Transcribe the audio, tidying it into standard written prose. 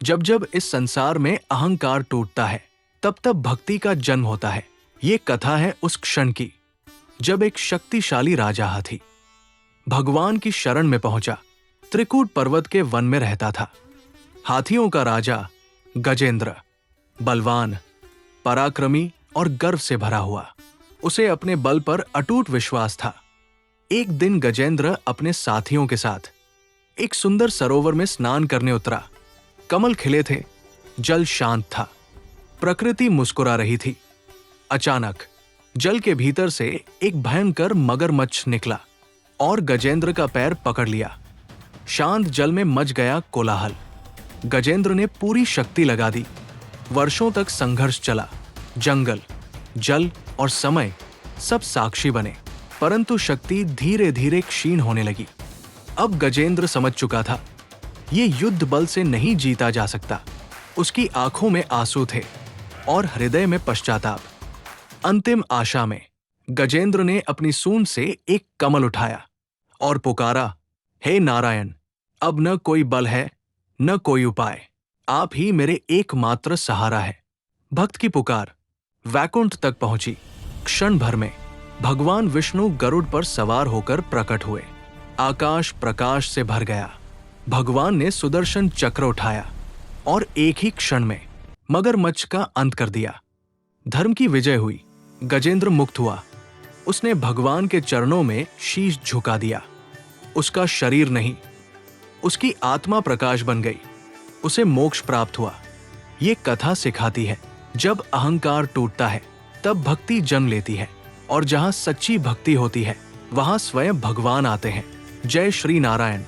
जब जब इस संसार में अहंकार टूटता है, तब तब भक्ति का जन्म होता है। ये कथा है उस क्षण की जब एक शक्तिशाली राजा हाथी भगवान की शरण में पहुंचा। त्रिकूट पर्वत के वन में रहता था। हाथियों का राजा गजेंद्र बलवान, पराक्रमी और गर्व से भरा हुआ। उसे अपने बल पर अटूट विश्वास था। एक दिन गजेंद्र अपने साथियों के साथ एक सुंदर सरोवर में स्नान करने उतरा। कमल खिले थे, जल शांत था, प्रकृति मुस्कुरा रही थी। अचानक जल के भीतर से एक भयंकर मगरमच्छ निकला और गजेंद्र का पैर पकड़ लिया। शांत जल में मच गया कोलाहल। गजेंद्र ने पूरी शक्ति लगा दी। वर्षों तक संघर्ष चला। जंगल, जल और समय सब साक्षी बने, परंतु शक्ति धीरे धीरे क्षीण होने लगी। अब गजेंद्र समझ चुका था, ये युद्ध बल से नहीं जीता जा सकता। उसकी आंखों में आंसू थे और हृदय में पश्चाताप। अंतिम आशा में गजेंद्र ने अपनी सूंड से एक कमल उठाया और पुकारा, हे नारायण, अब न कोई बल है, न कोई उपाय, आप ही मेरे एकमात्र सहारा है। भक्त की पुकार वैकुंठ तक पहुंची। क्षण भर में भगवान विष्णु गरुड़ पर सवार होकर प्रकट हुए। आकाश प्रकाश से भर गया। भगवान ने सुदर्शन चक्र उठाया और एक ही क्षण में मगरमच्छ का अंत कर दिया। धर्म की विजय हुई। गजेंद्र मुक्त हुआ। उसने भगवान के चरणों में शीश झुका दिया। उसका शरीर नहीं, उसकी आत्मा प्रकाश बन गई। उसे मोक्ष प्राप्त हुआ। ये कथा सिखाती है, जब अहंकार टूटता है तब भक्ति जन्म लेती है, और जहां सच्ची भक्ति होती है वहां स्वयं भगवान आते हैं। जय श्री नारायण।